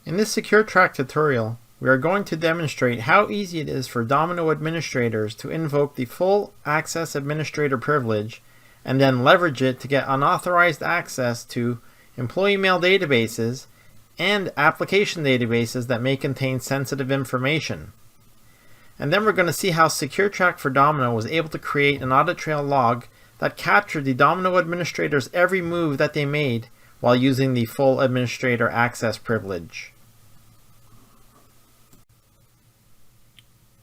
In this SecurTrac tutorial, we are going to demonstrate how easy it is for Domino administrators to invoke the full access administrator privilege and then leverage it to get unauthorized access to employee mail databases and application databases that may contain sensitive information. And then we're going to see how SecurTrac for Domino was able to create an audit trail log that captured the Domino administrators' every move that they made while using the full administrator access privilege.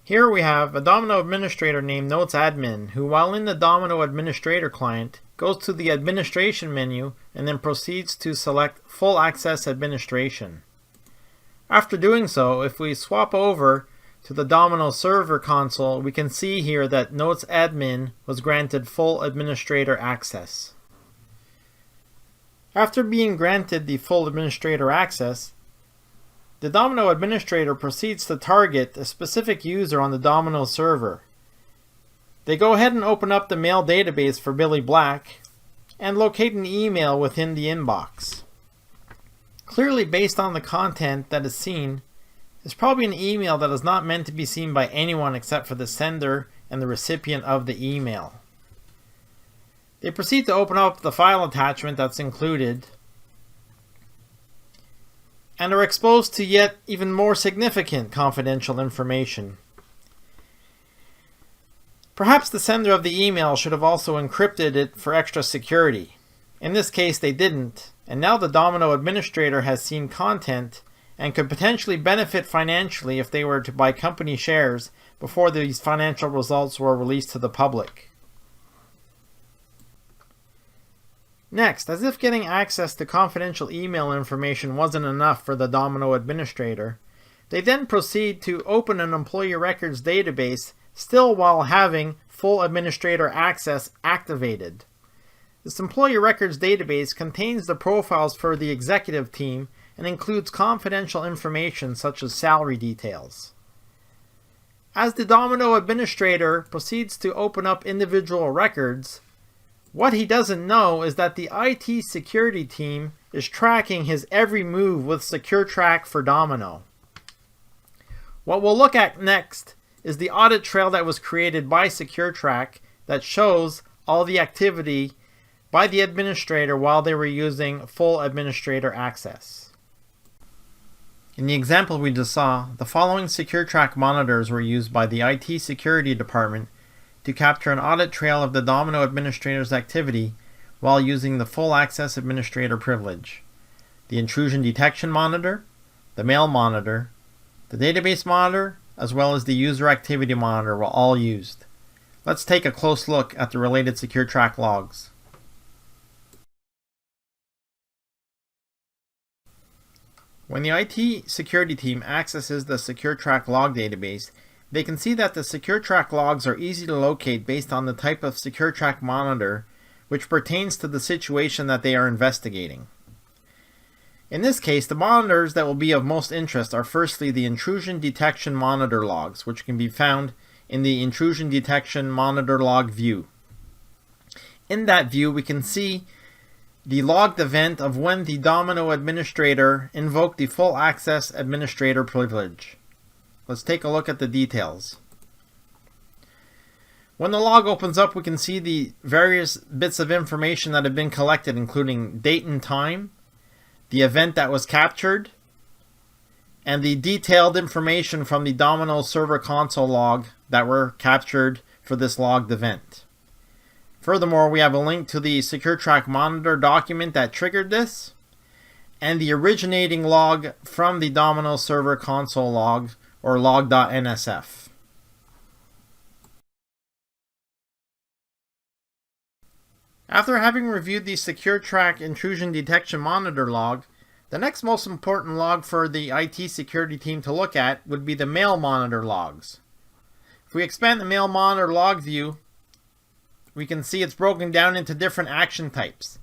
Here we have a Domino administrator named NotesAdmin who, while in the Domino administrator client, goes to the administration menu and then proceeds to select full access administration. After doing so, if we swap over to the Domino server console, we can see here that NotesAdmin was granted full administrator access. After being granted the full administrator access, the Domino administrator proceeds to target a specific user on the Domino server. They go ahead and open up the mail database for Billy Black and locate an email within the inbox. Clearly, based on the content that is seen, it's probably an email that is not meant to be seen by anyone except for the sender and the recipient of the email. They proceed to open up the file attachment that's included and are exposed to yet even more significant confidential information. Perhaps the sender of the email should have also encrypted it for extra security. In this case, they didn't, and now the Domino administrator has seen content and could potentially benefit financially if they were to buy company shares before these financial results were released to the public. Next, as if getting access to confidential email information wasn't enough for the Domino administrator, they then proceed to open an employee records database, still while having full administrator access activated. This employee records database contains the profiles for the executive team and includes confidential information such as salary details. As the Domino administrator proceeds to open up individual records, what he doesn't know is that the IT security team is tracking his every move with SecurTrac for Domino. What we'll look at next is the audit trail that was created by SecurTrac that shows all the activity by the administrator while they were using full administrator access. In the example we just saw, the following SecurTrac monitors were used by the IT security department to capture an audit trail of the Domino administrator's activity while using the full access administrator privilege. The intrusion detection monitor, the mail monitor, the database monitor, as well as the user activity monitor were all used. Let's take a close look at the related SecurTrac logs. When the IT security team accesses the SecurTrac log database, they can see that the SecurTrac logs are easy to locate based on the type of SecurTrac monitor which pertains to the situation that they are investigating. In this case, the monitors that will be of most interest are firstly the intrusion detection monitor logs, which can be found in the intrusion detection monitor log view. In that view, we can see the logged event of when the Domino administrator invoked the full access administrator privilege. Let's take a look at the details. When the log opens up, we can see the various bits of information that have been collected, including date and time, the event that was captured, and the detailed information from the Domino server console log that were captured for this logged event. Furthermore, we have a link to the SecurTrac monitor document that triggered this, and the originating log from the Domino server console log, or log.nsf. After having reviewed the SecurTrac intrusion detection monitor log, the next most important log for the IT security team to look at would be the mail monitor logs. If we expand the mail monitor log view, we can see it's broken down into different action types.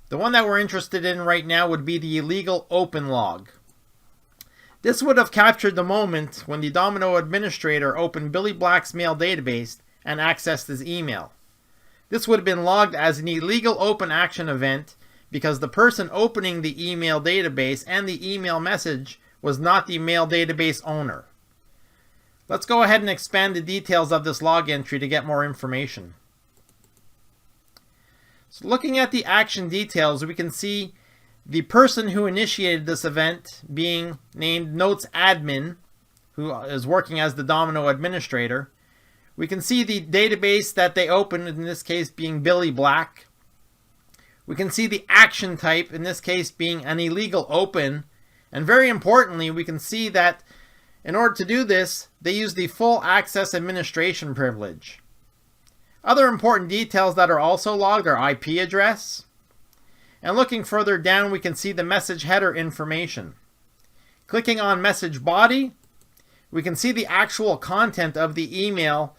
The one that we're interested in right now would be the illegal open log. This would have captured the moment when the Domino administrator opened Billy Black's mail database and accessed his email. This would have been logged as an illegal open action event because the person opening the email database and the email message was not the mail database owner. Let's go ahead and expand the details of this log entry to get more information. So looking at the action details, we can see the person who initiated this event being named Notes Admin, who is working as the Domino Administrator. We can see the database that they opened, in this case being Billy Black. We can see the action type, in this case being an illegal open. And very importantly, we can see that in order to do this, they use the full access administration privilege. Other important details that are also logged are IP address. And looking further down, we can see the message header information. Clicking on message body, we can see the actual content of the email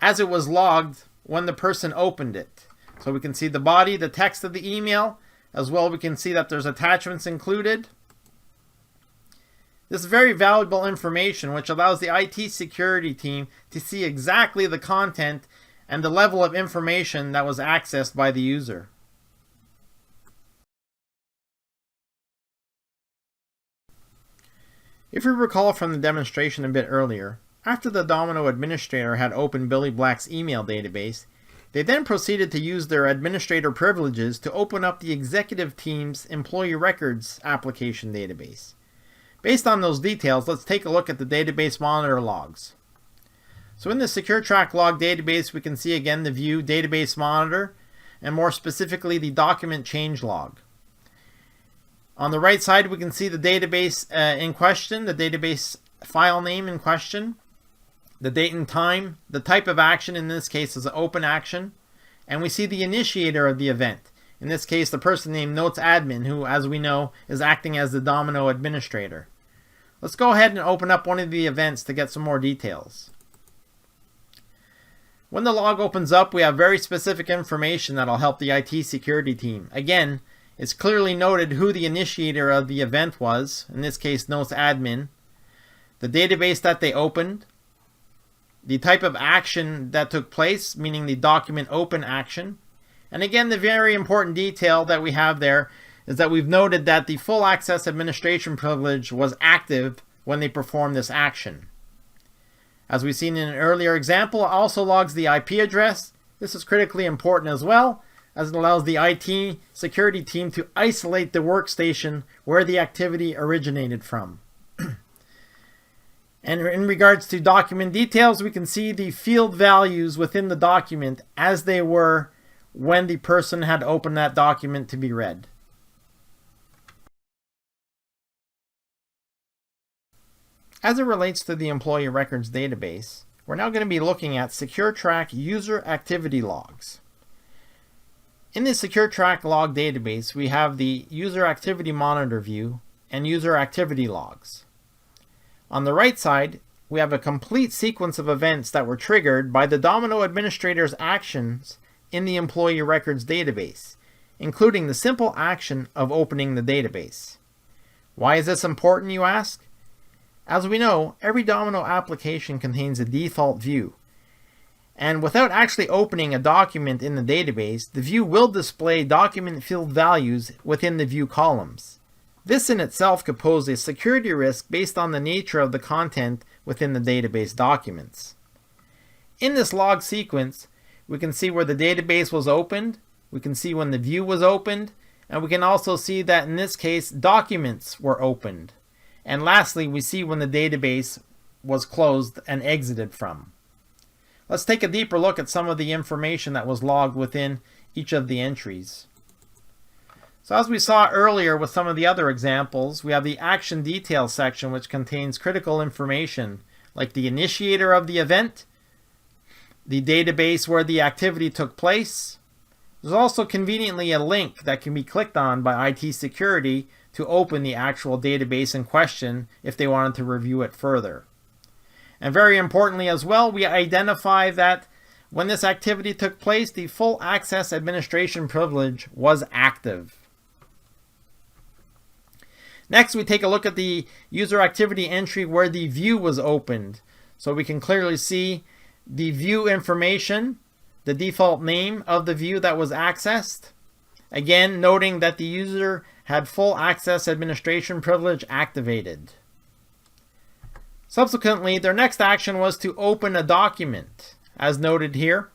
as it was logged when the person opened it. So we can see the body, the text of the email. As well, we can see that there's attachments included. This is very valuable information which allows the IT security team to see exactly the content and the level of information that was accessed by the user. If we recall from the demonstration a bit earlier, after the Domino Administrator had opened Billy Black's email database, they then proceeded to use their administrator privileges to open up the executive team's employee records application database. Based on those details, let's take a look at the database monitor logs. So in the SecurTrac log database, we can see again the view database monitor, and more specifically the document change log. On the right side, we can see the database in question, the database file name in question, the date and time, the type of action, in this case is an open action, and we see the initiator of the event. In this case, the person named Notes Admin, who, as we know, is acting as the Domino Administrator. Let's go ahead and open up one of the events to get some more details. When the log opens up, we have very specific information that'll help the IT security team. Again, it's clearly noted who the initiator of the event was, in this case Notes Admin, the database that they opened, the type of action that took place, meaning the document open action, and again the very important detail that we have there is that we've noted that the full access administration privilege was active when they performed this action. As we've seen in an earlier example, it also logs the IP address. This is critically important as well, as it allows the IT security team to isolate the workstation where the activity originated from. And in regards to document details, we can see the field values within the document as they were when the person had opened that document to be read. As it relates to the employee records database, we're now going to be looking at SecurTrac user activity logs. In the SecurTrac log database, we have the user activity monitor view and user activity logs. On the right side, we have a complete sequence of events that were triggered by the Domino Administrator's actions in the employee records database, including the simple action of opening the database. Why is this important, you ask? As we know, every Domino application contains a default view. And without actually opening a document in the database, the view will display document field values within the view columns. This in itself could pose a security risk based on the nature of the content within the database documents. In this log sequence, we can see where the database was opened, we can see when the view was opened, and we can also see that in this case, documents were opened. And lastly, we see when the database was closed and exited from. Let's take a deeper look at some of the information that was logged within each of the entries. So as we saw earlier with some of the other examples, we have the action details section, which contains critical information like the initiator of the event, the database where the activity took place. There's also conveniently a link that can be clicked on by IT security to open the actual database in question if they wanted to review it further. And very importantly as well, we identify that when this activity took place, the full access administration privilege was active. Next, we take a look at the user activity entry where the view was opened. So we can clearly see the view information, the default name of the view that was accessed. Again, noting that the user had full access administration privilege activated. Subsequently, their next action was to open a document, as noted here.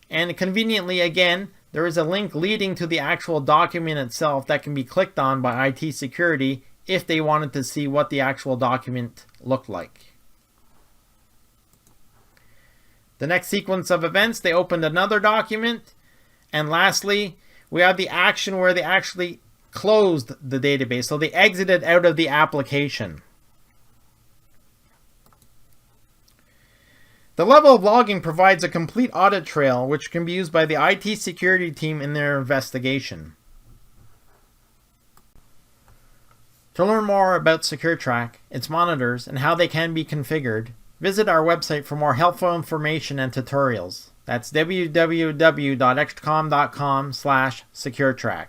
And conveniently, again, there is a link leading to the actual document itself that can be clicked on by IT security if they wanted to see what the actual document looked like. The next sequence of events, they opened another document. And lastly, we have the action where they actually closed the database. So they exited out of the application. The level of logging provides a complete audit trail which can be used by the IT security team in their investigation. To learn more about SecurTrac, its monitors, and how they can be configured, visit our website for more helpful information and tutorials. That's www.extracomm.com/SecurTrac.